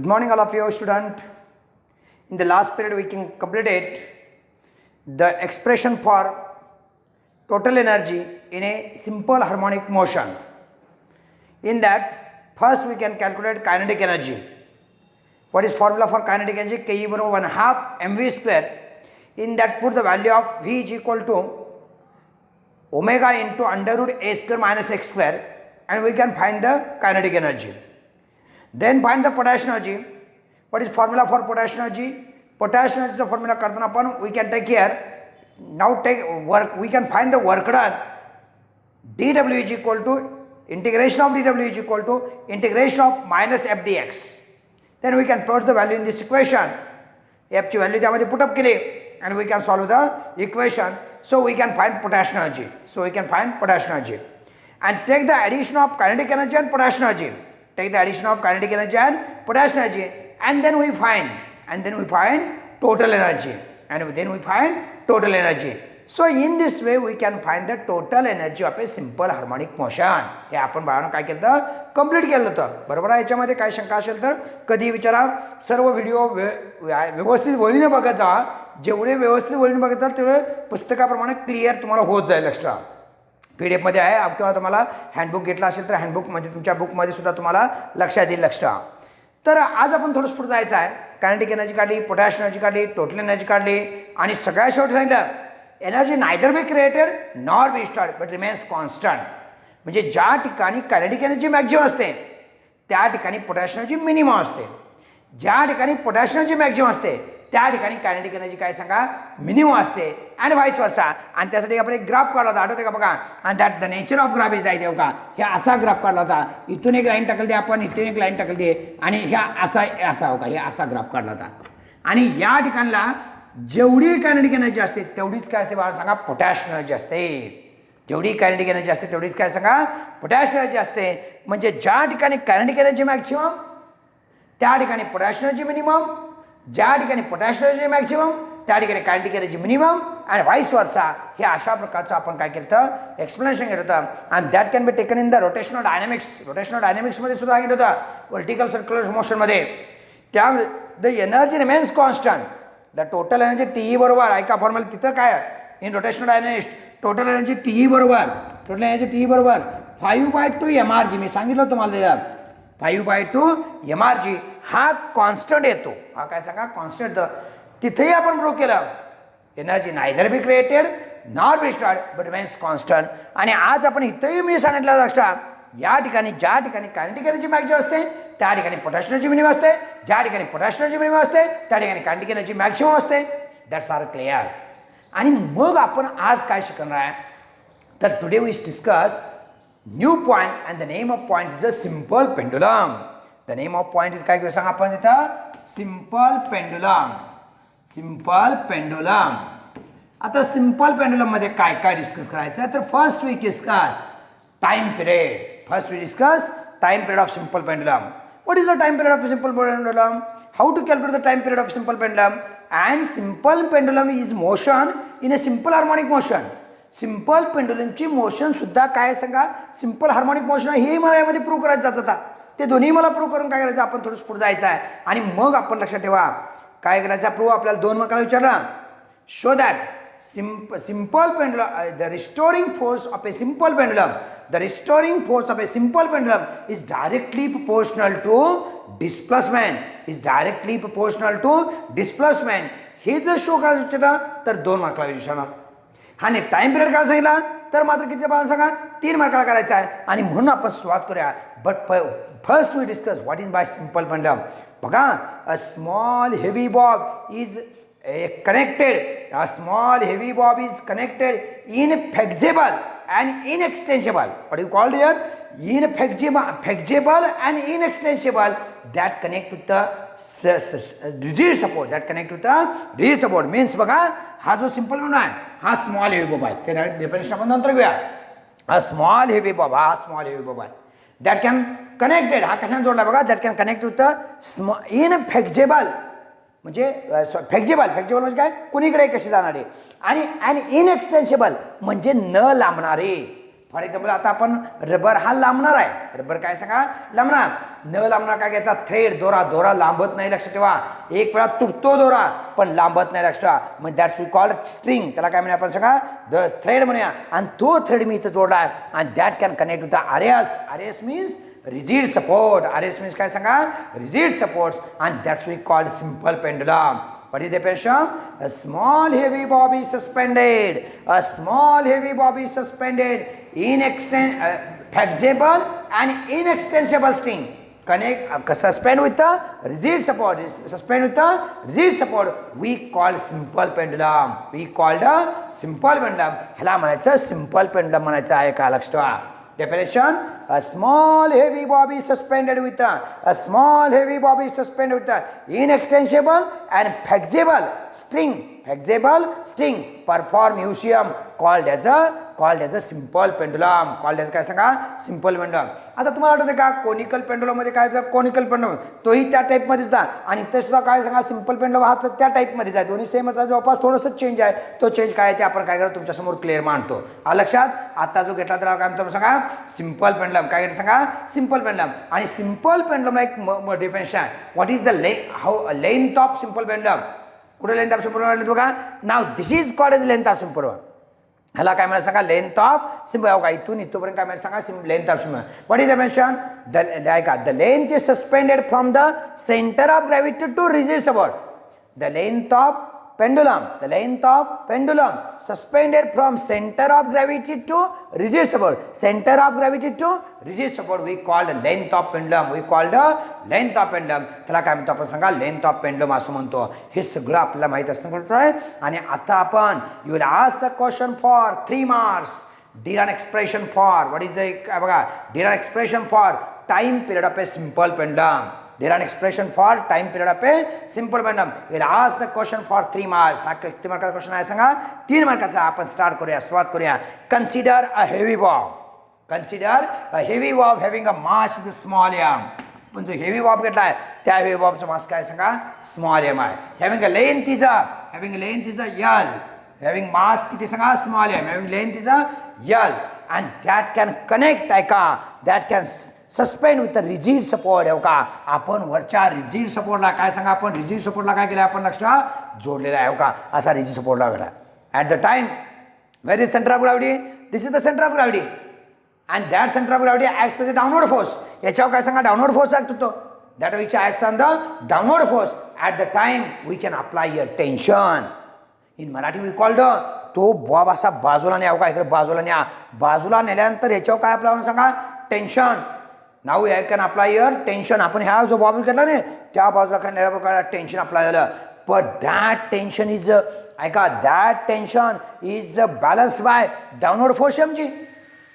Good morning all of you student. In the last period we can completed the expression for total energy in a simple harmonic motion. In that first we can calculate kinetic energy. What is formula for kinetic energy? K equal to 1/2 mv square. In that put the value of V is equal to omega into under root a square minus x square and we can find the kinetic energy. Then find the potential energy. What is formula for potential energy? Potential energy is formula kartana apan we can take here. Now take work. We can find the work done. dW is equal to integration of dW is equal to integration of minus f dx. Then we can put the value in this equation. F ची value त्यामध्ये put up केली and we can solve the equation. So we can find potential energy. And take the addition of kinetic energy and potential energy. Take the addition of kinetic energy and potential energy, and then we find total energy. So in this way we can find the total energy of a simple harmonic motion. हे आपण बाळांनो काय केलं तर complete केलं होतं. बरोबर आहे. याच्यामध्ये काय शंका असेल तर कधी विचारा. सर्व व्हिडिओ व्यवस्थित वळीने बघत जा. जेवढे व्यवस्थित वळीने बघत जाल तेवढे पुस्तकाप्रमाणे क्लिअर तुम्हाला होत जाईल. एक्स्ट्रा PDF मध्ये आहे. किंवा तुम्हाला हँडबुक घेतला असेल तर हँडबुक म्हणजे तुमच्या बुकमध्ये सुद्धा तुम्हाला लक्षात येईल. एक्स्ट्रा तर आज आपण थोडंसं पुढे जायचं आहे. कायनेटिक एनर्जी काढली, पोटॅशियम एनर्जी काढली, टोटल एनर्जी काढली आणि सगळ्यात शेवटी सांगितलं energy neither be created nor be stored but remains constant. म्हणजे ज्या ठिकाणी कायनेटिक एनर्जी मॅक्झिमम असते त्या ठिकाणी पोटॅशियम एनर्जी मिनिमम असते. ज्या ठिकाणी पोटॅशियम एनर्जी मॅक्झिमम असते त्या ठिकाणी कायनेटिक एनर्जी काय सांगा मिनिमम असते अँड व्हाईस वर्सा. आणि त्यासाठी आपण एक ग्राफ काढला होता, आठवते का बघा. आणि that the nature of graph is like देऊ का. हे असा ग्राफ काढला होता. इथून एक लाईन टाकली आपण, इथून एक लाईन टाकली आणि ह्या असा हो का, हे असा ग्राफ काढला होता. आणि या ठिकाणला जेवढी कायनेटिक एनर्जी असते तेवढीच काय असते बाळा सांगा पोटॅशियम एनर्जी असते. जेवढी कायनेटिक एनर्जी असते तेवढीच काय सांगा पोटॅशियम एनर्जी असते. म्हणजे ज्या ठिकाणी कायनेटिक एनर्जी मॅक्सिमम त्या ठिकाणी पोटॅशियम एनर्जी मिनिमम. ज्या ठिकाणी पोटॅशियम एनर्जी मॅक्सिमम त्या ठिकाणी kinetic energy minimum and vice versa. हे अशा प्रकारचं आपण काय केलं होतं एक्सप्लेनेशन केलं होतं. And that can be taken in the rotational dynamics. Rotational डायनॅमिक्समध्ये सुद्धा सांगितलं होतं व्हर्टिकल सर्क्युलर मोशनमध्ये. त्या the energy remains constant. The total energy T बरोबर ऐका फॉर्म्युला तिथं काय in rotational dynamics total energy T बरोबर 5/2 mRg. मी सांगितलं तुम्हाला 5/2 mRg हा कॉन्स्टंट येतो. हा काय सांगा कॉन्स्टंट येतो. तिथेही आपण प्रूव्ह केलं energy neither be created nor be stored but remains constant. आणि आज आपण इथेही मी सांगितलं लक्षात या ठिकाणी ज्या ठिकाणी कायनेटिक एनर्जी मॅक्सिमम असते त्या ठिकाणी पोटॅशियम एनर्जी मिनिमम असते. ज्या ठिकाणी पोटॅशियम एनर्जी मिनिमम असते त्या ठिकाणी कायनेटिक एनर्जी मॅक्सिमम असते. That's are clear. आणि मग आपण आज काय शिकणार आहे तर today we discuss new point and the name of point is a simple pendulum. The name of point is काय सांगा आपण तिथं सिंपल पेंडुलम. आता सिंपल पेंडुलम मध्ये काय काय डिस्कस करायचं तर first we discuss time period. Time period of simple pendulum. What is the time period of a simple pendulum? How to calculate the time period of simple pendulum? And simple pendulum is motion in a simple harmonic motion. Simple pendulum ची motion सुद्धा काय सांगा simple harmonic motion आहे. हे मला यामध्ये prove करायचं जात होता. ते दोन्ही मला प्रूव्ह करून काय करायचं आपण थोडंसं पुढे जायचं आहे. आणि मग आपण लक्षात ठेवा काय करायचं प्रूव्ह आपल्याला 2 मार्काला विचारला. Show that simple pendulum the restoring force of a simple pendulum is directly proportional to displacement. हे जर शो करायचं विचारलं तर 2 मार्काला विचारणार. आणि टाइम पिरियड काय सांगितला तर मात्र किती पाहिजे सांगा 3 मार्काला करायचं आहे. आणि म्हणून आपण सुरुवात करूया. But first we discuss what is by simple pendulum. बघा a small heavy bob is connected. A small heavy bob is connected inflexible and inextensible. What you called here? Inflexible and inextensible that connect with the rigid support. Means बघा हा जो simple म्हणून आहे हा small heavy Bob आहे. ते definition आपण नंतर घेऊया. हा स्मॉल हेवी बॉब आहे that can connected. हा कशाने जोडला बघा that can connect with the inflexible म्हणजे फ्लेक्झिबल म्हणजे काय कुणीकडे कशी जाणारे आणि इनएक्सटेन्सिबल म्हणजे न लांबणारे. फॉर एक्झाम्पल आता आपण रबर हा लांबणार आहे, रबर काय सांगा लांबणार, न लांबणार काय घ्यायचा थ्रेड, दोरा लांबत नाही, लक्षात ठेवा, एक वेळा तुटतो दोरा पण लांबत नाही, लक्षात ठेवा, मग दॅट्स वी कॉल्ड स्ट्रिंग, त्याला काय म्हणूया आपण सांगा द थ्रेड म्हणूया, आणि तो थ्रेड मी इथं जोडला आहे आणि that can connect with the RS means rigid support. RS means काय सांगा rigid supports and that's we called simple pendulum. What is the pendulum? A small heavy bob is suspended. A small heavy bob is suspended in flexible and inextensible string. Connect suspend with the rigid support. Suspend with the rigid support. We call simple pendulum. We called a simple pendulum. ह्याला म्हणायचं simple pendulum म्हणायचं आहे का, लक्षात ठेवा. Definition: a small heavy bob is suspended with a small heavy bob is suspended with inextensible and flexible string. Flexible string perform museum called as a simple pendulum. Called as काय सांगा simple pendulum. आता तुम्हाला आठवतं का conical pendulum मध्ये काय conical pendulum तोही त्या टाइप मध्येच आहे आणि इथे सुद्धा काय सांगा सिंपल पेंडुलम हा त्या टाइप मध्येच आहे, दोन्ही सेमच आहे, जवळपास थोडंसं चेंज आहे. तो चेंज काय आहे ते आपण काय करतो तुमच्यासमोर क्लिअर मांडतो. लक्षात आता जो घेतला त्याला काय म्हणतो सांगा सिंपल पेंडुलम. काय घेतलं सांगा सिंपल पेंडुलम. आणि सिंपल पेंडुलमला एक डिफिनेशन आहे. What is the length of simple pendulum. कुठे लेंथ ऑफ सिंपल पेंडुलम बघा. Now this is called as length of simple. ह्याला काय म्हणायचं सांगा लेंथ ऑफ सिंपल. हो का इथून इथपर्यंत काय म्हणायचं सांगा length of simple. What is the mention the length is suspended from the centre of gravity to rigid support. The length of pendulum suspended from center of gravity to rigid support. Center of gravity to rigid support we called length of pendulum. त्याला काय म्हणतो आपण सांगा length of pendulum असं म्हणतो. हे सगळं आपल्याला माहित असणं गरजेचं आहे. आणि आता आपण you will ask the question for 3 marks. Derive an expression for what is the बघा derive an expression for time period of a simple pendulum. There are an expression for time period of a simple pendulum. We'll ask the question for 3 marks. हा किती मार्काचा question आहे सांगा 3 मार्काचा. आपण start करूया, सुरुवात करूया. Consider a heavy bob. Consider a heavy bob having a mass with a small m. पण जो heavy bob घेतलाय त्या heavy bob चा मास काय सांगा small m आहे. Having a length is L. Having mass किती सांगा small m. Having length is L and that can connect ऐका that can suspend with rigid support. हो का आपण वरच्या रिजिड सपोर्टला काय सांगा आपण रिजिड सपोर्टला काय केलं आपण लक्षात जोडलेला आहे. हो का असा रिजिड सपोर्टला गेला. At the time where is centre of gravity. This is the centre of gravity and that centre of gravity acts as a downward force. याच्यावर काय सांगा डाऊनवर्ड फोर्स ॲक्ट होतो. That which acts on the downward force. At the time we can apply your tension. In Marathi we called तो bob असा बाजूला न्या. हो का इकडे बाजूला न्या. बाजूला नेल्यानंतर याच्यावर काय आपल्याला सांगा tension. Now I can apply your tension. आपण ह्या जो बॉब घेतला ना त्या बाजूला टेन्शन अप्लाय झालं. बट दॅट टेन्शन इज ऐका that tension is balance by downward force mg.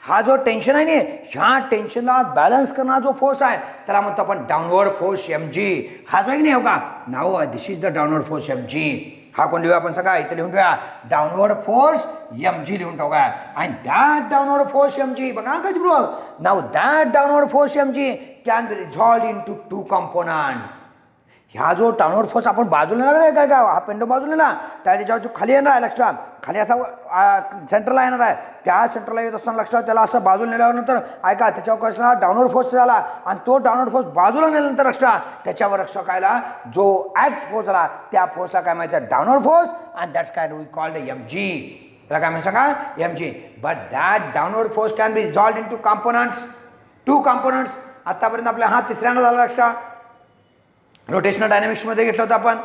हा जो टेन्शन आहे ना ह्या टेन्शनला बॅलन्स करणारा जो फोर्स आहे त्याला म्हणतो आपण डाऊनवर्ड फोर्स एमजी. हा जो आहे नाही हो का now this is the downward force mg. हा कोण लिहूया आपण सगळा इथे लिहून ठेवूया डाऊनवर्ड फोर्स एमजी लिहून ठेवूया. आणि दॅट डाऊनवर्ड फोर्स एमजी बघा का ब्रो. Now that downward force mg can be resolved into 2 component. ह्या जो डाऊनवर्ड फोर्स आपण बाजूला येणार आहे काय हा पेंडो बाजूला ना त्याच्यावर जो खाली येणार आहे लक्षात खाली असा सेंटरला येणार आहे त्या सेंटरला येत असताना लक्षात त्याला असं बाजूला नेल्यानंतर ऐका त्याच्यावर कसला डाऊनवर्ड फोर्स झाला आणि तो डाऊनवर्ड फोर्स बाजूला नेल्यानंतर लक्षात त्याच्यावर लक्षात कायला जो ॲक्ट फोर्स झाला त्या फोर्सला काय म्हणायचं डाऊनवर्ड फोर्स आणि दॅट्स काय वी कॉल्ड एमजी. त्याला काय म्हणू सांगा mg. But that downward force can be resolved into components 2 components. आतापर्यंत आपल्या हा तिसऱ्यांदा झाला लक्षात. रोटेशनल डायनॅमिक्समध्ये घेतलं होतं आपण.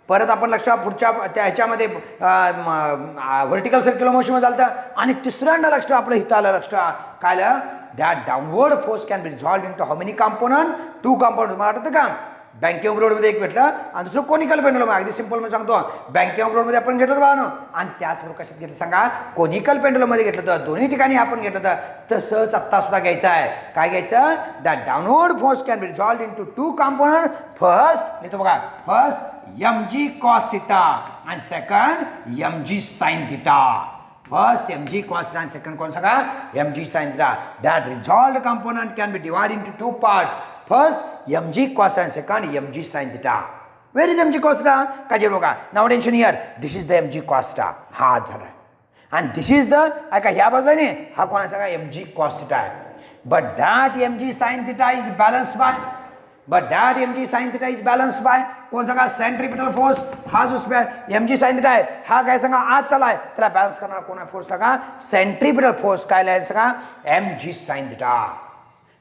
परत आपण लक्षात पुढच्या त्या ह्याच्यामध्ये व्हर्टिकल सर्क्युलर मोशनमध्ये झालं होतं आणि तिसऱ्यांदा लक्षात आपलं हिथं आलं लक्षात काय आलं that downward force can be resolved into how many component 2 component. मला वाटतं का बँकिंग रोडमध्ये एक भेटलं आणि दुसरं कोनिकल पेंडुलम. अगदी सिंपल मी सांगतो बँकिंग रोडमध्ये आपण घेतलं होतं बाळांनो आणि त्याचबरोबर कशात घेतलं सांगा कोनिकल पेंडुलममध्ये घेतलं होतं. दोन्ही ठिकाणी आपण घेतलं होतं. तसंच आत्ता सुद्धा घ्यायचं आहे. काय घ्यायचं that downward force can be resolved into 2 component. First लिहितो बघा फर्स्ट एमजी कॉस थिटा आणि second mg sine theta. First mg cos theta आणि सेकंड कोण सांगा mg sine theta. That resolved component can be divide into 2 parts. First mg cos and second mg sin theta. Where is mg cos theta? काजे बघा नाव tension here. This is the mg cos theta. हा झाला आणि दिस is the ऐका ह्या बाजूला नाही हा कोणाचा सांगा mg cos थिटा आहे. But that mg sin theta is balance by कोण सांगा सेंट्रिपिटल फोर्स. हा जो mg sin थिटा आहे हा काय सांगा आज चालाय त्याला बॅलन्स करणार कोण आहे फोर्स का सेंट्रिपिटल फोर्स काय लिहायचं सांगा mg sin थिटा.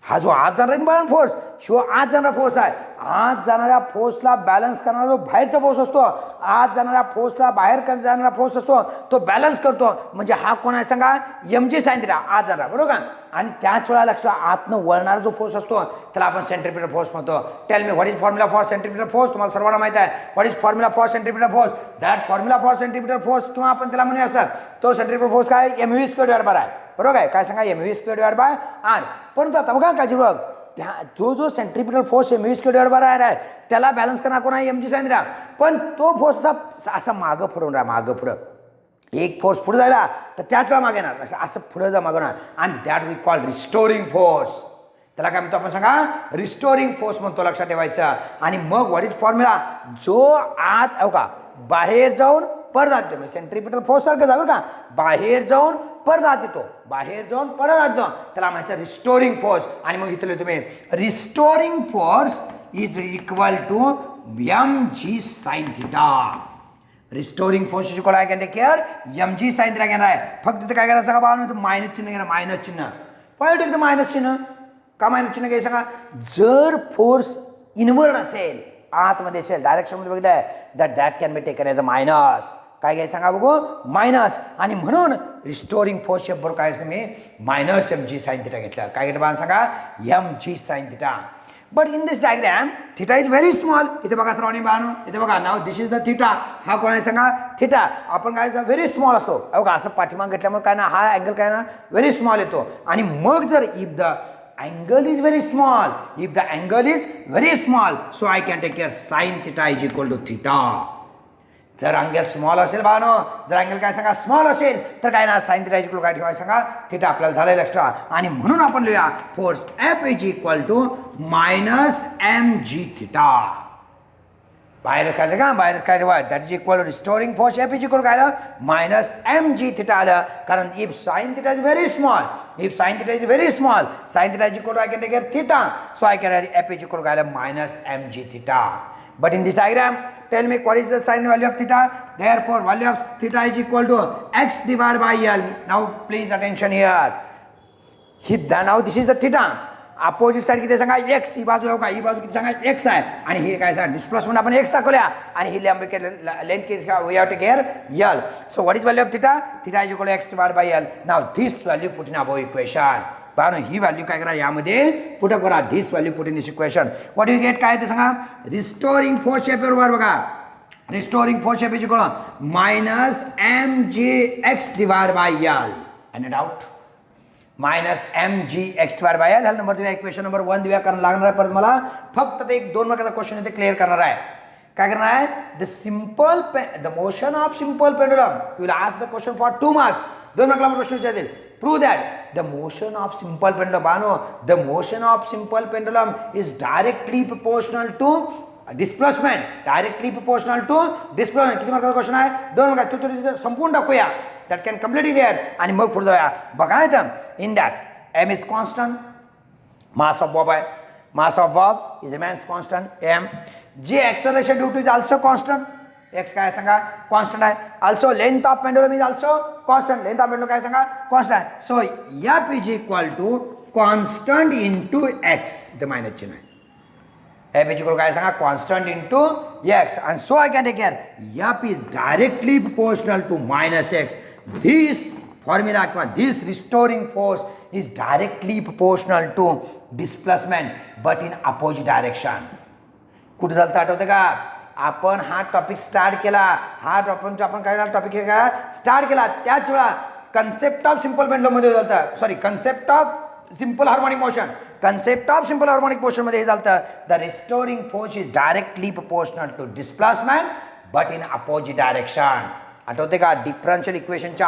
हा जो आत जाणारा फोर्स शिव आत जाणारा फोर्स आहे. आत जाणाऱ्या फोर्सला बॅलन्स करणारा जो बाहेरचा फोर्स असतो आत जाणाऱ्या फोर्सला बाहेर जाणारा फोर्स असतो तो बॅलन्स करतो. म्हणजे हा कोण आहे सांगा mg sin थिटा आत जाणार बरोबर का. आणि त्याच वेळा लक्षात आतनं वळणारा जो फोर्स असतो त्याला आपण सेंट्रिपिटल फोर्स म्हणतो. Tell me what is formula for centripetal force. तुम्हाला सर्वांना माहिती आहे what is formula for centripetal force. That formula for centripetal force किंवा आपण त्याला म्हणूया सर तो सेंट्रिपिटल फोर्स काय mv स्क्वेअर आहे बरोबर आहे. काय सांगा mv स्क्वेअर बाय आर. परंतु आता बघा काय बघ त्या जो centripetal force mv square by r आहे त्याला बॅलन्स करणार कोण आहे mg sin थिटा. पण तो फोर्स असा मागं पुढून राहा मागं पुढं एक फोर्स पुढे जायला तर त्याच वेळा मागे येणार असं पुढे जा मागवणार. आणि that we call restoring force. त्याला काय म्हणतो आपण सांगा रिस्टोरिंग फोर्स म्हणतो लक्षात ठेवायचं. आणि मग व्हॉट इज फॉर्म्युला जो आत का बाहेर जाऊन परत जातो म्हणजे सेंट्रिपिटल फोर्स सारखं जाऊ का बाहेर जाऊन परत जात येतो त्याला म्हणायचं रिस्टोरिंग फोर्स. आणि मग इथले तुम्ही restoring force is equal to mg sin theta. Restoring force equal I can take care mg sin theta घेणार आहे. फक्त तिथे काय करायचं सांगा बाबा मायनस चिन्ह घेणार मायनस चिन्ह. पॉईंट एकदम मायनस चिन्ह का मायनस चिन्ह घ्यायचं सांगा जर फोर्स इनवर्ड असेल आतमध्ये असेल डायरेक्शनमध्ये बघितलं that can be taken as a minus. काय घ्यायचं सांगा बघू मायनस. आणि म्हणून रिस्टोरिंग फोर्स बरोबर काय तुम्ही मायनस mg sin थिटा घेतलं. काय घेतलं बघा सांगा mg sin theta. But in this diagram theta is very small. इथे बघा सर्वांनी बानो इथे बघा now this is the theta. हा कोण आहे सांगा थिटा. आपण काय व्हेरी स्मॉल असतो बघा असं पाठीमाग घेतल्यामुळे काय ना हा अँगल काय ना व्हेरी स्मॉल येतो. आणि मग जर if the angle is very small so I can take care sin theta is equal to theta. जर अँगल स्मॉल असेल बानो जर अँगल काय सांगा स्मॉल असेल तर काय ना sin theta is equal काय ठेवायचं सांगा थिटा आपल्याला झालेलं एक्स्ट्रा. आणि म्हणून आपण लिहूया force F is equal to minus mg theta. बाहेर काय का बाहेर काय ठेवा that is equal to restoring force F is equal काय आलं मायनस mg थिटा आलं. कारण if sin theta is very small sin theta is equal to I can take theta so I can F is equal काय आलं minus mg theta. But in this diagram tell me what is the sine value of theta. Therefore value of theta is equal to x divided by l. Now please attention here. Now this is the theta. Opposite side किती सांगा x. ही बाजू का ही बाजू किती सांगा x आहे. आणि हे काय सांगा डिस्प्लेसमेंट आपण x दाखवल्या. आणि ही लेंथ किती we have to take care l. So what is value of theta. Theta is equal to x divided by l. Now this value put in above equation. पाहू ही व्हॅल्यू काय करा यामध्ये पुट अप करा this value put in this equation. What you get काय ते सांगा restoring force shape बरोबर बघा restoring force shape is equal minus mgx divide by l. Any doubt minus mgx divide by l. Number Divya equation number 1 दिव्या कारण लागणार आहे परत मला फक्त ते एक 2 मार्काचा क्वेश्चन इथे क्लिअर करणार आहे. काय करणार आहे the motion of simple pendulum. You will ask the question for 2 marks. 2 मार्काला प्रश्न विचारतील. Prove that the motion of simple pendulum, the motion of simple pendulum is directly proportional to displacement. Directly proportional to displacement. किती मार्काचा question आहे 2 mark. तो संपूर्ण दाखवूया that can complete it here. आणि मग पुढे जाऊया बघा इथं in that m is constant, mass of bob आहे mass of bob is remains constant m. G acceleration due to is also constant. x काय सांगा कॉन्स्टंट आहे. Also length of pendulum is also constant. Length of pendulum काय सांगा constant. So F is equal to constant into x. The minus चिन्ह आहे. F is equal काय सांगा constant into x. And so I can take care F is directly proportional to minus x. This formula किंवा this restoring force is directly proportional to displacement but in opposite direction. कुठे झालं आठवतं का आपण हा topic start केला. हा topic आपण काय टॉपिक स्टार्ट केला त्याच वेळा कन्सेप्ट ऑफ सिंपल पेंडुलम मध्ये होतं. Sorry concept of simple harmonic motion. Concept of simple harmonic motion मध्ये हे झालं the restoring force is directly proportional to displacement but in opposite direction. आठवते का डिफरन्शियल इक्वेशनच्या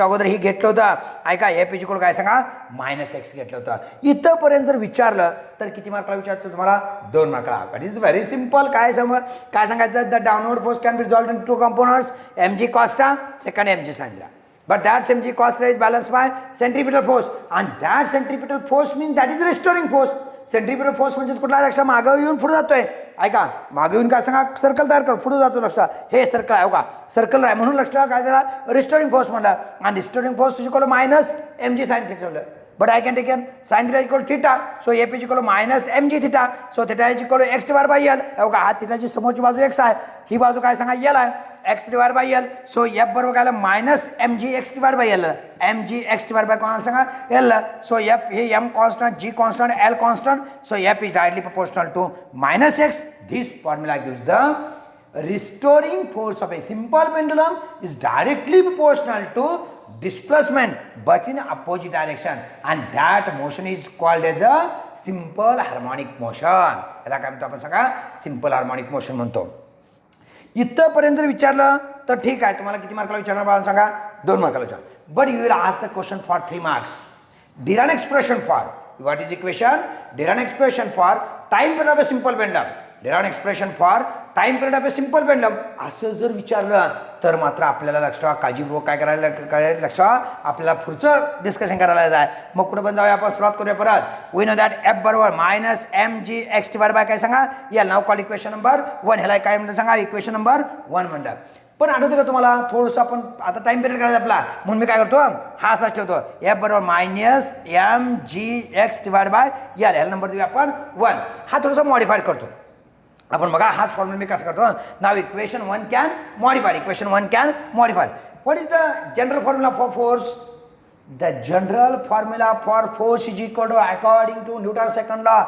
अगोदर ही घेतलं होतं ऐका एफ इज इक्वल काय सांगा -x घेतलं होतं. इथंपर्यंत जर विचारलं तर किती मार्कला विचारतो तुम्हाला 2 मार्कला. It is very simple. काय सांगायचं the downward force can be resolved in 2 components mg cos theta second mg सांगितला. But that mg costa is balanced by centripetal force and that centripetal force means that is restoring force. Centripetal force म्हणजे कुठला लक्षात मागं येऊन पुढे जातोय ऐका मागे येऊन काय सांगा सर्कल तयार कर पुढे जातो लक्षात हे सर्कल आहे का सर्कल आहे म्हणून लक्षात काय झाला रिस्टोरिंग फोर्स म्हणला आणि restoring force is equal to -mg sin theta. But I can take sin theta equal to theta, so f is equal to -mg theta, so theta is equal to x divided by l. का हा थीटाची समोरची बाजू x आहे ही बाजू काय सांगा l आहे x divided by l, so f बरोबर काय -mg x divided by l mg x divided by कोणाला सांगा l, so f हे m constant g constant l constant, so f is directly proportional to -x. This formula gives the restoring force of a simple pendulum is directly proportional to displacement but in opposite direction and that motion is called as a simple harmonic motion. याला काय म्हणतो आपण सांगा simple harmonic motion म्हणतो. इथपर्यंत जर विचारलं तर ठीक आहे तुम्हाला किती मार्काला विचारणार बाळा सांगा 2 मार्काला विचार. But you will ask the question for 3 marks. Derive an expression for what is equation derive an expression for time period of a simple pendulum derive an expression for time period of a simple pendulum असं जर विचारलं तर मात्र आपल्याला लक्षात काळजीपूर्वक काय करायला लक्षात आपल्याला पुढचं डिस्कशन करायला जाय. मग कुठं पण जाऊया आपण सुरुवात करूया परत. वी नो दॅट f बरोबर -mg x डिवाइड बाय काय सांगा या नाव कॉल इक्वेशन नंबर 1 ह्याला काय म्हणतात सांगा इक्वेशन नंबर 1 म्हणलं. पण आठवतं का तुम्हाला थोडंसं आपण आता टाइम पिरियड करायचा आपला म्हणून मी काय करतो हा असाच ठेवतो f बरोबर -mg x डिवाइड बाय या ह्याला नंबर देऊया आपण 1. हा थोडासा मॉडिफाय करतो आपण बघा हाच फॉर्म्युला मी कसं करतो now equation 1 can modified what is the general formula for force the general formula for force is equal to according to Newton second law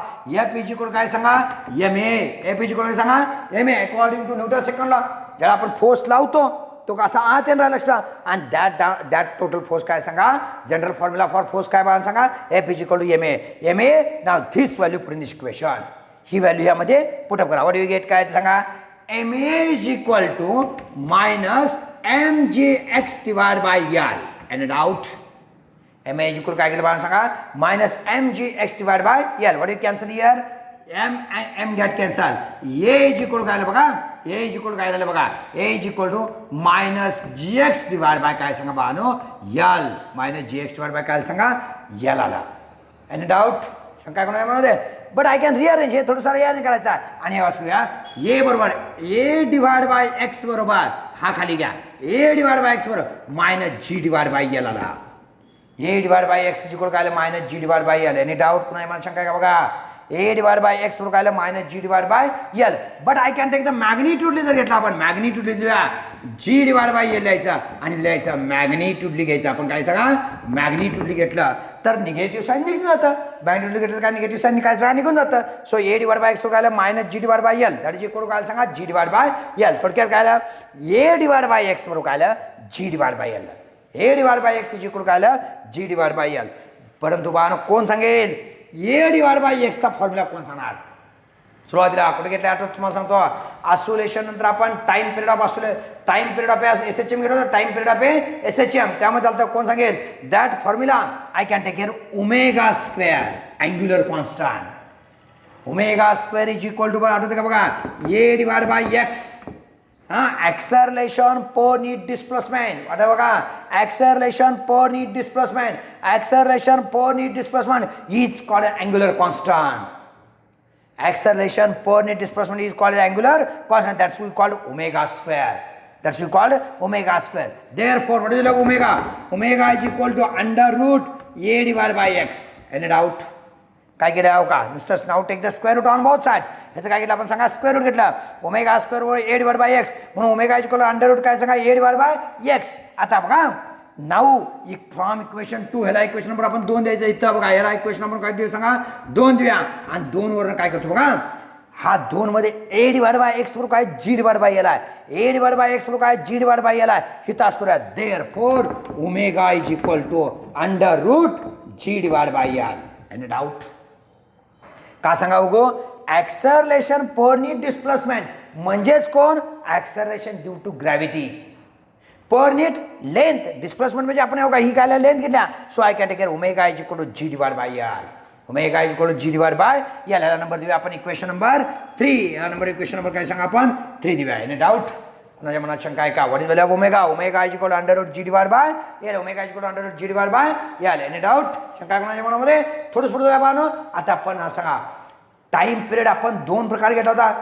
F is equal काय सांगा ma एफ इज इक्वल सांगा ma according to Newton second law जेव्हा आपण force लावतो तो कसा आत येणार लक्षात आणि दॅट टोटल फोर्स काय सांगा जनरल फॉर्म्युला फॉर फोर्स काय बघा सांगा F is equal to ma now this value put in this equation ही व्हॅल्यू यामध्ये पुटअप करा. व्हॉट यू गेट काय सांगा ma is equal to -mg x divide by l and out ma is equal काय केलं बघा सांगा -mg x divide by l. What you cancel here m get cancel a is equal काय बघा a is equal काय झालं बघा a is equal to -gx divide by काय सांगा Bano l -gx divide by काय सांगा l आला एंड आउट शंका कोणा म्हणते बट आय कॅन रिअरेंज हे थोडंसं रिअरेंज करायचं आहे आणि वाचूया ए बरोबर ए डिवाइड बाय एक्स बरोबर हा खाली घ्या ए डिवाइड बाय एक्स बरोबर -g डिवाइड बाय l आला ए डिवाइड बाय एक्स इक्वल काय -g divide by l. Any doubt पुन्हा मला शंका का बघा ए डिवाइड बाय एक्स बरोबर काय -g divide by l. But I can take the magnitudely जर घेतला आपण मॅग्निट्यूडली लिहूया g डिवाइड बाय l लिहायचा आणि लिहायचा मॅग्निट्यूडली घ्यायचा आपण काय सांगा मॅग्निट्यूडली घेतलं तर निगेटिव्ह साईन निघून जातं मॅग्निट्यूडली घेतलं काय निगेटिव्ह साईन काय सांगा निघून जातं. So a divide by x काय -g divide by l that is equal to काय सांगा g डिवाइड बाय l. थोडक्यात काय ए डिवाइड बाय एक्स बरोबर काय g divide by l A divide by x is equal काय g डिवाइड बाय l. परंतु बाळांनो कोण सांगेल ए डिवाइड बाय एक्सचा फॉर्म्युला कोण सांगणार सुरुवातीला कुठे घेतला आठवत तुम्हाला सांगतो ऑसिलेशन नंतर आपण टाइम पिरियड ऑफ SHM घेतो टाइम पिरियड ऑफ SHM त्यामध्ये चालतं कोण सांगेल that formula I can take care omega square angular constant omega square is equal to आठवते का बघा a divide by x acceleration per unit displacement वाटतं बघा acceleration per unit displacement is called angular constant. Acceleration per unit displacement is called angular constant. That's we called omega square. Therefore, what is the omega? Omega is equal to under root a divided by x. Any doubt? काय केलं हो का नुसतं now take the square root on both sides ह्याचं काय केलं आपण सांगा स्क्वेअर रूट घेतला ओमेगा स्क्वेअर वर ए डिवाइड बाय एक्स म्हणून omega is equal to under root काय सांगा ए डिवाइड बाय एक्स. आता बघा नाऊ फ्रॉम इक्वेशन 2 ह्याला इक्वेशन नंबर आपण 2 द्यायचा इथं बघा ह्याला इक्वेशन नंबर काय देऊ सांगा 2 देऊया आणि 2 वरून काय करतो बघा हा 2 मध्ये ए डिवाइड बाय एक्स बरोबर काय g डिवाइड बाय l आहे ए डिवाइड बाय एक्स बरोबर काय g डिवाइड बाय l आहे हे तास करूया therefore omega is equal to under root g divide by l. Any doubt का सांगा उगो acceleration per unit displacement म्हणजेच कोण acceleration due to gravity per नीट लेंथ डिस्प्लेसमेंट म्हणजे आपण ही काय लेंथ घेतल्या so I can take care omega is equal to g divide by l omega is equal to g divide by l याला number देऊया आपण इक्वेशन नंबर 3 याला नंबर इक्वेशन नंबर काय सांगा आपण 3 देऊया एनी डाऊट कुणाच्या मनात शंका आहे का what is value of omega omega is equal to under root g divide by l omega is equal to under root g divide by l any doubt शंका कुणाच्या मनामध्ये थोडंसं पुढे जाऊया पाहणं आता आपण सांगा टाइम पिरियड आपण दोन प्रकार घेत होता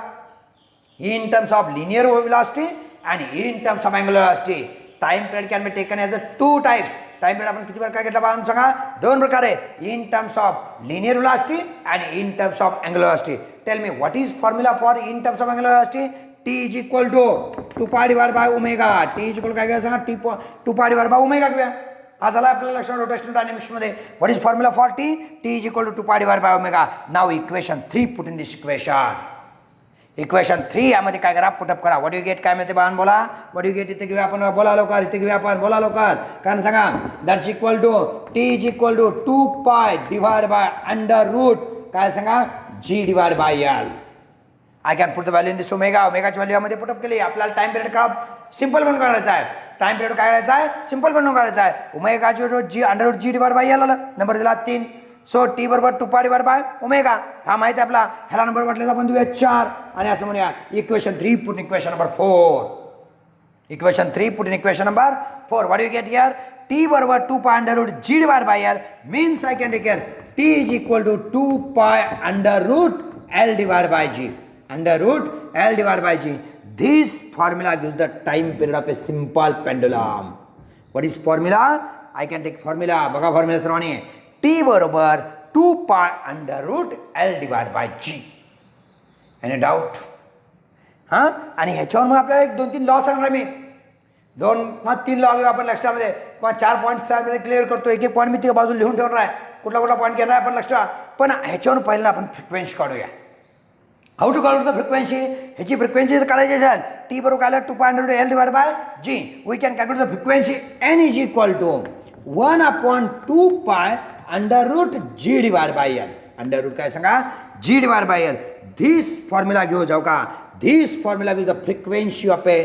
in terms of linear velocity and in terms of angular velocity time period can be taken as a two types time period आपण किती प्रकार घेतला पाहून सांगा दोन प्रकार आहे in terms of linear velocity and in terms of angular velocity tell me what is formula for in terms of angular velocity t is equal to 2 pi divided by omega t is equal to काय घ्या सांगा t 2 pi divided by omega घेऊया हा झाला आपल्याला लक्षात rotational dynamics मध्ये what is formula for t t is equal to 2 pi divided by omega now equation 3 put in this equation 3 यामध्ये काय करा पुटअप करा व्हॉट यू गेट काय मिळते बाण बोला व्हॉट यू गेट इथे घेऊया आपण बोला लवकर इथे घेऊया आपण बोला लवकर कारण सांगा that's equal to T is equal to 2 pi divide by under root काय सांगा g divide by l I can put the value in this omega ओमेगाची व्हॅल्यू यामध्ये पुटअप केली आपल्याला टाइम पिरियड का सिंपल बनवून काढायचा आहे टाइम पिरियड काय करायचा आहे सिंपल बनवून काढायचा आहे ओमेगाची जी under root g divide by l आला नंबर दिला 3 सो टी बरोबर 2 पाय डिवाइड बाय ओमेगा हा माहिती आपला ह्याला नंबर वाटल्याचा आपण देऊया 4 आणि असं म्हणूया equation 3 put equation number 4 equation 3 put equation number 4 what you get here t बरोबर 2 pi under root g divide by l means I can take care t is equal to 2 pi under root l divide by g under root l divide by g this formula gives the time period of a simple pendulum what is formula I can take formula बघा formula सर्वांनी t बरोबर 2 pi under root l divide by g any doubt हां आणि ह्याच्यावर मग आपल्याला 1-2-3 law सांगणार मी 2-3 law घेऊ आपण लक्षामध्ये किंवा 4 पॉईंट्स क्लिअर करतो एक पॉईंट मी तिथे बाजूला लिहून ठेवणार आहे कुठला पॉईंट घेणार आहे आपण लक्षात पण ह्याच्यावर पहिल्यांदा आपण फ्रिक्वेन्सी काढूया how to calculate the frequency ह्याची फ्रिक्वेन्सी जर काढायची असेल टी बरोबर काय 2 pi under root l divide by g we can calculate the frequency n is equal to 1/2 pi under root g divide by l under root काय सांगा g divide by l this formula घेऊ जाऊ का this formula gives the frequency of a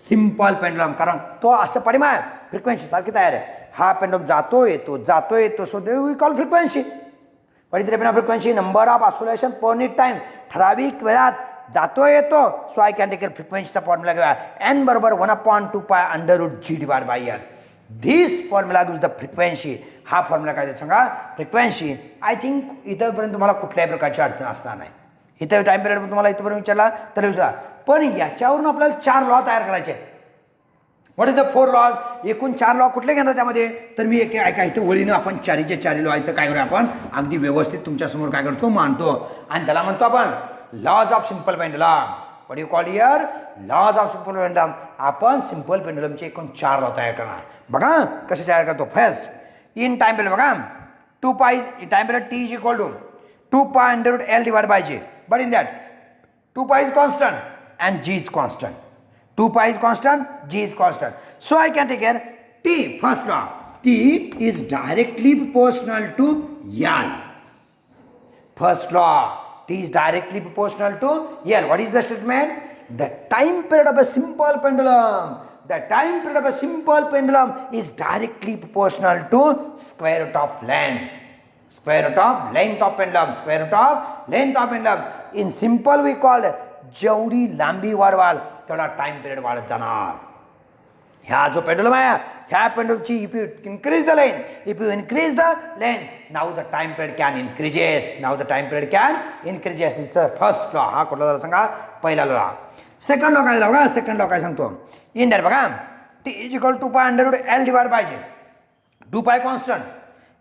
simple pendulum कारण तो असं परिमाण frequency सारखी तयार आहे हा पेंडुलम जातो येतो so they we call frequency what is the frequency number of oscillation per minute time ठराविक वेळात जातो येतो सो आय कॅन टेक फ्रिक्वेन्सीचा फॉर्म्युला घेऊया एन बरोबर 1/2 pi under root g divide by l this formula gives the frequency हा formula काय सांगा फ्रिक्वेन्सी आय थिंक इथंपर्यंत तुम्हाला कुठल्याही प्रकारची अडचण असणार नाही इथं टाइम पिरियड तुम्हाला इथंपर्यंत विचारला तर विचारा पण याच्यावरून आपल्याला 4 लॉ तयार करायचे आहेत व्हॉट इज द 4 लॉज एकूण 4 लॉ कुठले घेणार त्यामध्ये तर मी एक ऐका इथं वळीनं आपण 4 लॉ इथं काय करूया आपण अगदी व्यवस्थित तुमच्यासमोर काय करतो मांडतो आणि त्याला म्हणतो आपण laws of simple pendulum what you call here laws of simple pendulum आपण सिंपल पेंडुलमचे एकूण 4 लॉ तयार करणार बघा कसे तयार करतो फर्स्ट इन टाइम पिरियड बघा 2 pi time period t is equal to 2 pi under root l divide by j but in that 2 pi is constant and g is constant 2 pi is constant g is constant so I can take care t first law t is directly proportional to l first law t is directly proportional to l what is the statement the time period of a simple pendulum the time period of a simple pendulum is directly proportional to square root of length of pendulum in simple we call जेवढी लांबी वाढवाल तेवढा time period वाढत जाणार ह्या जो pendulum आहे ह्या पेंडुलमची if you increase the length now the time period can increases this the first law हा कुठला झाला सांगा पहिला लॉ सेकंड लॉ काय बघा सेकंड लॉ काय सांगतो इन दॅट बघा T is equal 2 pi under root l divide by g 2 pi constant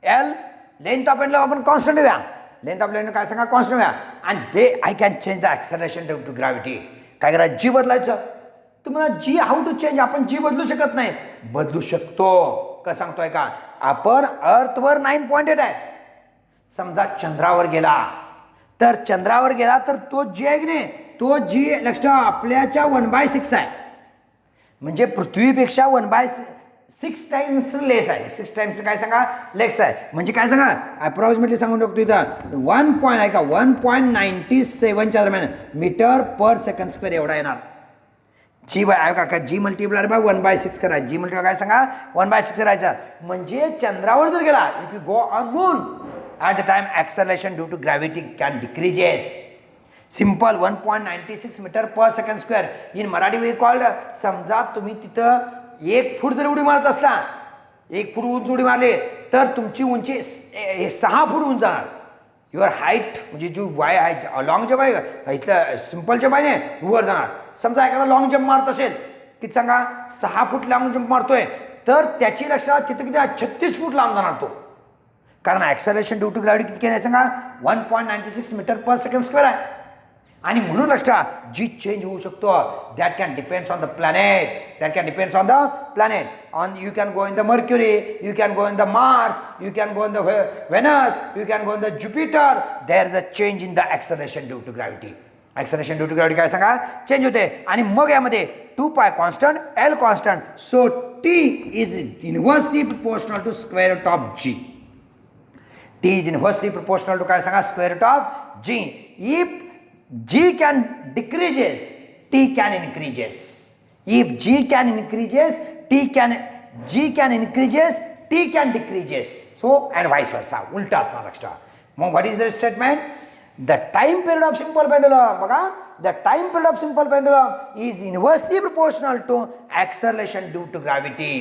l length of pendulum आपण कॉन्स्टंट घेऊया लेंथ ऑफ पेंडुलम काय सांगा कॉन्स्टंट घेऊया आणि they I can change the acceleration due to gravity काय करा जी बदलायचं तुम्हाला जी हाऊ टू चेंज आपण जी बदलू शकत नाही बदलू शकतो का सांगतोय का आपण अर्थवर 9.8 आहे समजा चंद्रावर गेला तर तो जी आहे की नाही तो जी लक्ष आपल्याच्या 1/6 आहे म्हणजे पृथ्वीपेक्षा 1/6 6 टाइम्स लेस आहे. 6 टाइम्स काय सांगा लेस आहे. म्हणजे काय सांगा अप्रॉक्सिमेटली सांगून टाकतो इथं 1 पॉईंट आहे का 1.97च्या दरम्यान मीटर पर सेकंड स्क्वेअर एवढा येणार. जी आहे का जी मल्टिप्लाय बाय 1/6 करायचं. जी मल्टिप्लाय काय सांगा 1/6 करायचा. म्हणजे चंद्रावर जर गेला if you go on moon at the time acceleration due to gravity can decreases. Simple 1.96 metre per second square. In Marathi way called. समजा तुम्ही तिथं 1 फूट जर उडी मारत असला 1 फूट उंच उडी मारली तर तुमची उंची 6 फूट उंच जाणार. युअर हाईट म्हणजे जी वाय आहे लॉंग जम्प आहे का इथलं सिंपल जम्प आहे ना वर जाणार. समजा एखादा लॉंग जम्प मारत असेल की सांगा 6 फूट लॉंग जम्प मारतोय तर त्याची लक्षात तिथं किती 36 फूट लांब जाणार तो. कारण ॲक्सलेरेशन ड्यू टू ग्रॅव्हिटी किती आहे सांगा 1.96 मीटर पर सेकंड स्क्वेअर आहे. आणि म्हणून लक्षात जी चेंज होऊ शकतो that can depends on the planet. That can depends on the planet. On you can go in the Mercury, you can go in the Mars, you can go in the Venus, you can go in the Jupiter. There is a change in the acceleration due to gravity. Acceleration due to gravity काय सांगा change होते. आणि मग यामध्ये 2π constant l constant. So T is inversely proportional to square root of g. T is inversely proportional to काय सांगा square root of g. If G can decreases, T can increases. If G can increases, G can increases, T can decreases. So and vice versa. उलटा असणार लक्षात. मग what is the statement? The time period of simple pendulum बघा the time period of simple pendulum is inversely proportional to acceleration due to gravity.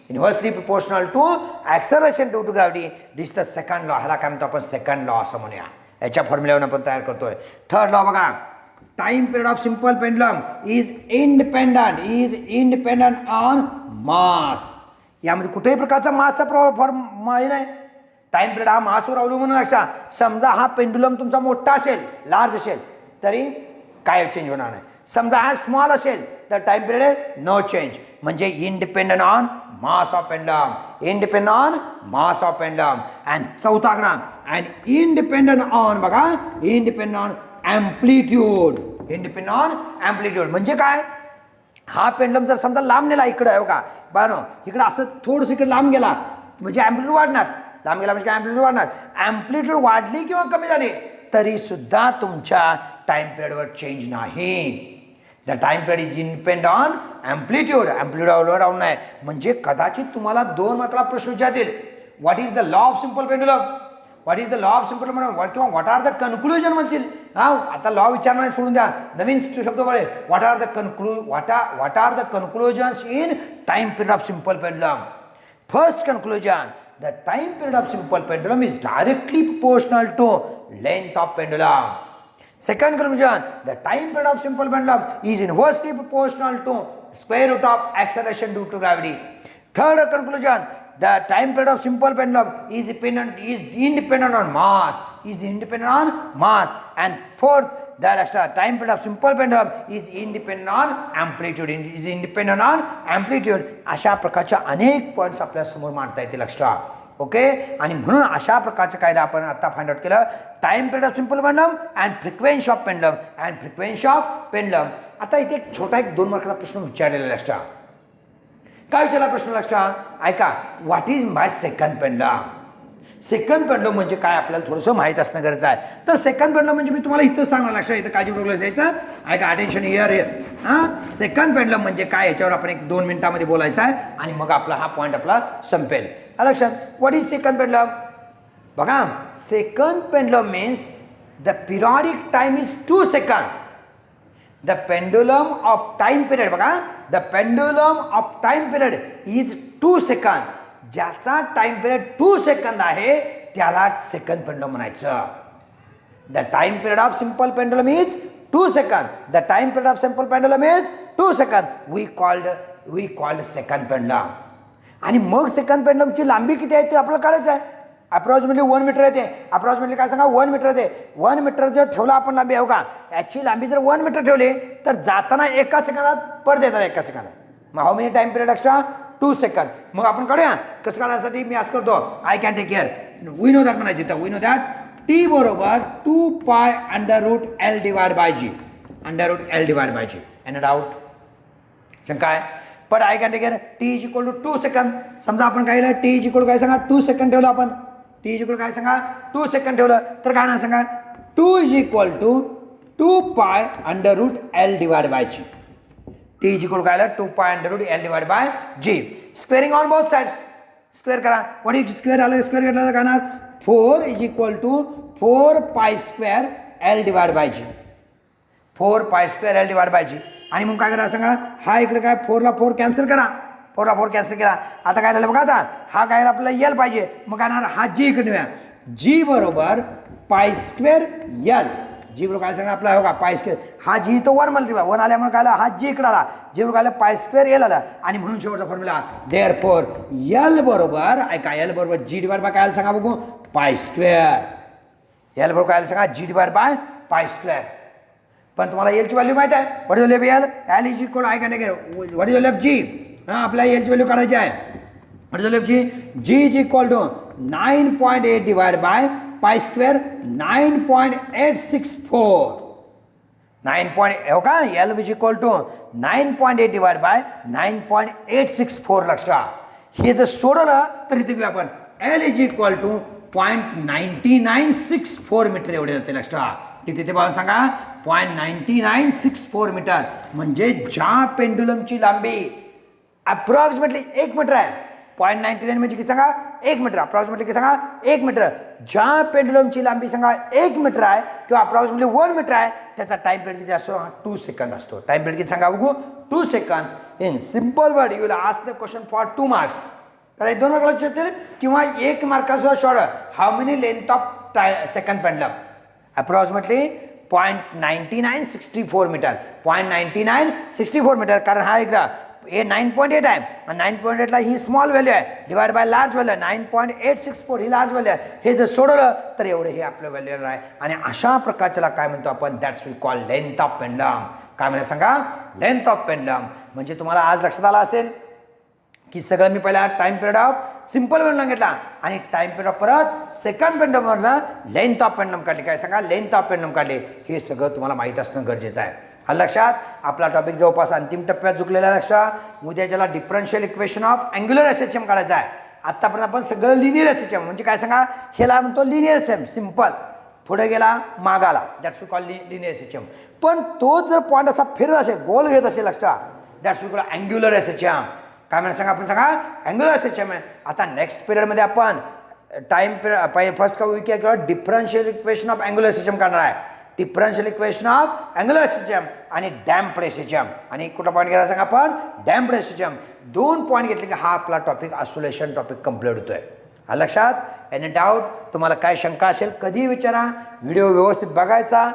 Inversely proportional to acceleration due to gravity. This is the second law. ह्याला काय म्हणतो आपण second law असं म्हणूया. याच्या फॉर्म्युल्यावर आपण तयार करतोय. थर्ड लॉ बघा time period of simple pendulum is independent on मास. यामध्ये कुठेही प्रकारचा मासचा फॉर्म नाही. टाइम पिरियड हा मासवर अवलंबून लक्षात. समजा हा पेंडुलम तुमचा मोठा असेल लार्ज असेल तरी काय चेंज होणार नाही. समजा हा स्मॉल असेल तर टाइम पिरियड नो चेंज. म्हणजे independent on mass of pendulum. Independent on mass of pendulum. And चौथा आकडा अँड इंडिपेंडंट ऑन बघा independent on amplitude. Independent on amplitude म्हणजे काय हा पेंडुलम जर समजा लांब नेला इकडे आहे का बरं इकडे असं थोडंसं इकडे लांब गेला म्हणजे ॲम्प्लिट्यूड वाढणार. लांब गेला म्हणजे काय ॲम्प्लिट्यूड वाढणार. ॲम्प्लिट्यूड वाढली किंवा कमी झाली तरी सुद्धा तुमच्या टाइम पिरियडवर चेंज नाही. The time period is independent on amplitude. ॲम्प्लिट्यूडवर राहून नाही. म्हणजे कदाचित तुम्हाला 2 मार्काला प्रश्न विचारतील what is the law of simple pendulum. What is the law of simple pendulum किंवा व्हॉट आर द कन्क्लुजन म्हणतील. हा आता लॉ विचारणार सोडून द्या नवीन शब्द बघे what are the conclusions in time period of simple pendulum. First conclusion the time period of simple pendulum is directly proportional to length of pendulum. Second conclusion, the time period of simple pendulum is inversely proportional to square root of acceleration due to gravity. Third conclusion, the time period of simple pendulum is independent on mass. And fourth, the time period of simple pendulum is independent on amplitude. अशा प्रकारच्या अनेक points आपल्या समोर मांडता येतील लक्षात. Okay. आणि म्हणून अशा प्रकारचं कायदा आपण आता फाइंड आउट केलं time period of simple pendulum and frequency of pendulum. आता इथे एक छोटा 2 मार्काचा प्रश्न विचारलेला लक्षात. काय विचारला प्रश्न लक्षात ऐका what is my second pendulum. Second pendulum म्हणजे काय आपल्याला थोडंसं माहीत असणं गरजेचं आहे. तर सेकंड पेंडुलम म्हणजे मी तुम्हाला इथं सांगणार लक्षात इथं काळजीपूर्वक लक्ष द्यायचं. ऐका अटेन्शन हिअर सेकंड पेंडुलम म्हणजे काय याच्यावर आपण 1-2 मिनिटांमध्ये बोलायचं आहे आणि मग आपला हा पॉईंट आपला संपेल. लक्षात व्हॉट इज सेकंड पेंडुलम बघा second pendulum means the periodic time is 2 second. The pendulum of time period बघा the pendulum of time period is 2 second. ज्याचा टाइम पिरियड 2 सेकंद आहे त्याला सेकंड पेंडुलम म्हणायचं. The time period of simple pendulum is 2 second. The time period of simple pendulum is 2 सेकंद. We called second pendulum. आणि मग second पेंडुलमची लांबी किती आहे ते आपल्याला काढायचं आहे. अप्रॉक्सिमेटली 1 मीटर येते. अप्रॉक्सिमेटली काय सांगा 1 मीटर येते. 1 मीटर जर ठेवला आपण लांबी हो का याची लांबी जर 1 मीटर ठेवली तर जाताना 1 सेकंदात परत येतात 1 सेकंदात. मग how many time period extra 2 second. मग आपण काढूया कसं काढण्यासाठी मी असं करतो I can take care. We know that म्हणायची तर वी नो दॅट टी बरोबर 2π √L divide by g. √L divide by g. Any doubt शंका आहे. But I can take care t is equal to 2 second. समजा आपण काय केलं T is equal काय सांगा 2 सेकंद ठेवलं आपण. टी इज इक्वल काय सांगा 2 सेकंद ठेवलं तर काय ना सांगा 2 is equal to 2 pi under root l divide by g. T is equal काय 2 pi under root l divide by g. Squaring on both sides. Square करा. व्हॉट इज स्क्वेअर आलं स्क्वेअर घेतलं तर काय ना 4 is equal to 4 pi square l divide by g. 4 pi square l divide by g. आणि मग काय करा सांगा हा इकडे काय 4 ला 4 कॅन्सल करा. 4 ला 4 कॅन्सल केला. आता काय झालं बघा आता हा काय आपल्याला एल पाहिजे मग काय हा जी इकडे नेऊया. जी बरोबर पाय स्क्वेअर एल. जी बरोबर काय सांगा आपला हो का पाय स्क्वेअर हा जी तो 1 मल्टिप्लाय 1 आल्यामुळे काय आला हा जी इकडे आला. जी बरोबर काय पाय स्क्वेअर एल आला आणि म्हणून शेवटचा फॉर्म्युला देअरफॉर एल बरोबर ऐका एल बरोबर जी डिवाइड बाय काय सांगा बघू पाय स्क्वेअर. एल बरोबर काय सांगा g divide by pi square. पण तुम्हाला एलची व्हॅल्यू माहिती आहे what is l l is equal I can take what is l g. हां आपल्याला एलची व्हॅल्यू काढायची आहे. What is l g g is equal to 9.8 divide by pi square 9.864. 9. हो का l is equal to 9.8 divide by 9.864 लक्षात. हे जर सोडवलं तर इथे घेऊया आपण l is equal to 0.9964 metre एवढे होते लक्षात. किती ते बघा सांगा 0.9964 मीटर. म्हणजे ज्या पेंडुलमची लांबी अप्रॉक्सिमेटली 1 मीटर आहे 0.99 म्हणजे किती सांगा 1 मीटर. अप्रॉक्सिमेटली किती सांगा 1 मीटर. ज्या पेंडुलमची लांबी सांगा 1 मीटर आहे किंवा अप्रॉक्सिमेटली 1 मीटर आहे त्याचा टाइम पिरियड किती असतो 2 सेकंद असतो. टाइम पिरियड किती सांगा बघू 2 सेकंद. In simple word you will ask the question for 2 marks. तर 2 मार्क लक्षात येतील किंवा 1 मार्काचा short how many length of second pendulum approximately 0.9964 metre. 0.9964 metre कारण हा एकदा 9.8 आहे आणि 9.8 ला ही स्मॉल व्हॅल्यू आहे डिवाइड बाय लार्ज व्हॅल्यू आहे 9.864 ही लार्ज व्हॅल्यू आहे. हे जर सोडवलं तर एवढे हे आपलं व्हॅल्यू आहे. आणि अशा प्रकारच्याला काय म्हणतो आपण that's we call length of pendulum. काय म्हणतो सांगा लेंथ ऑफ पेंडलम. म्हणजे तुम्हाला आज लक्षात आलं असेल की सगळं मी पहिला time period of simple pendulum घेतला आणि टाइम पिरियड ऑफ परत सेकंड पेंडलमवरनं लेंथ ऑफ पेंडलम काढली. काय सांगा लेंथ ऑफ पेंडलम काढले. हे सगळं तुम्हाला माहीत असणं गरजेचं आहे. हा लक्षात. आपला टॉपिक जवळपास अंतिम टप्प्यात झुकलेला लक्षात. उद्या ज्याला differential equation of angular SHM काढायचा आहे. आतापर्यंत आपण सगळं लिनियर एसएचएम म्हणजे काय सांगा ह्याला म्हणतो लिनियर एसएम सिंपल पुढे गेला मागाला that's we call linear SHM. पण तो जर पॉईंट असा फिरत असेल गोल घेत असेल लक्षात that's we call angular SHM. काय म्हणा सांगा आपण सांगा अँग्युलर एसएचएम आहे. आता नेक्स्ट पिरियडमध्ये आपण टाइम पिरियड फर्स्ट किंवा differential equation of angular SHM करणार आहे. Differential equation of angular SHM आणि डॅम्प्ड एसएचएम. आणि कुठला पॉईंट घ्यायला सांगा आपण डॅम्प्ड एसएचएम. 2 पॉईंट घेतले की हा आपला टॉपिक ऑसिलेशन टॉपिक कंप्लीट होतोय. हा लक्षात. एनी डाऊट तुम्हाला काय शंका असेल कधी विचारा. व्हिडिओ व्यवस्थित बघायचा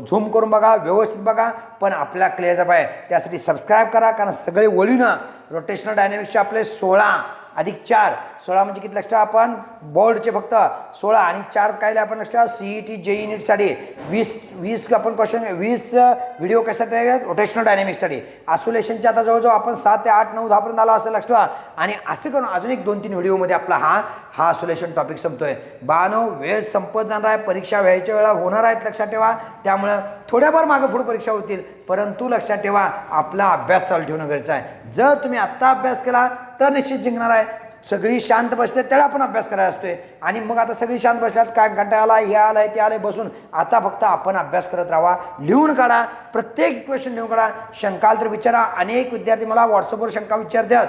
झूम करून बघा व्यवस्थित बघा पण आपल्या क्लिअर आहे त्यासाठी सबस्क्राईब करा. कारण सगळे वळीनं रोटेशनल डायनॅमिक्सचे आपले 16 अधिक 4 16 म्हणजे किती लक्षात आपण बोर्डचे फक्त 16 आणि 4 काय आपण लक्षात CET JEE नीटसाठी 20 आपण क्वेश्चन 20 व्हिडिओ कशासाठी आहेत रोटेशनल डायनॅमिक्ससाठी. ऑसिलेशनचे आता जवळजवळ आपण 7 ते 8 9 10 पर्यंत आलो असं लक्षात. आणि असं करून अजून एक 2-3 व्हिडिओमध्ये आपला हा ऑसिलेशन टॉपिक संपतोय. बानो वेळ संपत जाणार आहे. परीक्षा व्हायच्या वेळा होणार आहेत लक्षात ठेवा. त्यामुळं थोड्याफार मागं पुढे परीक्षा होतील परंतु लक्षात ठेवा आपला अभ्यास चालू ठेवणं गरजेचं आहे. जर तुम्ही आत्ता अभ्यास केला तर निश्चित जिंकणार आहे. सगळी शांत बसले त्याला आपण अभ्यास करायला असतोय आणि मग आता सगळी शांत बसल्यात काय घंटा आला हे आलाय ते आलंय बसून आता फक्त आपण अभ्यास करत राहा. लिहून काढा. प्रत्येक क्वेश्चन लिहून काढा. शंका आली तर विचारा. अनेक विद्यार्थी मला व्हॉट्सअपवर शंका विचारतात.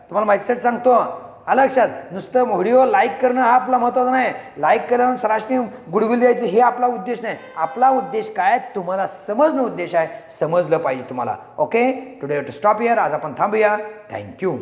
तुम्हाला माहितीसाठी सांगतो लक्षात. नुसतं व्हिडिओ लाईक करणं हा आपला महत्त्वाचा नाही. लाईक करून सरासरी गुडविल द्यायचं हे आपला उद्देश नाही. आपला उद्देश काय तुम्हाला समजणं उद्देश आहे. समजलं पाहिजे तुम्हाला. Okay today to stop here. आज आपण थांबूया. थँक्यू.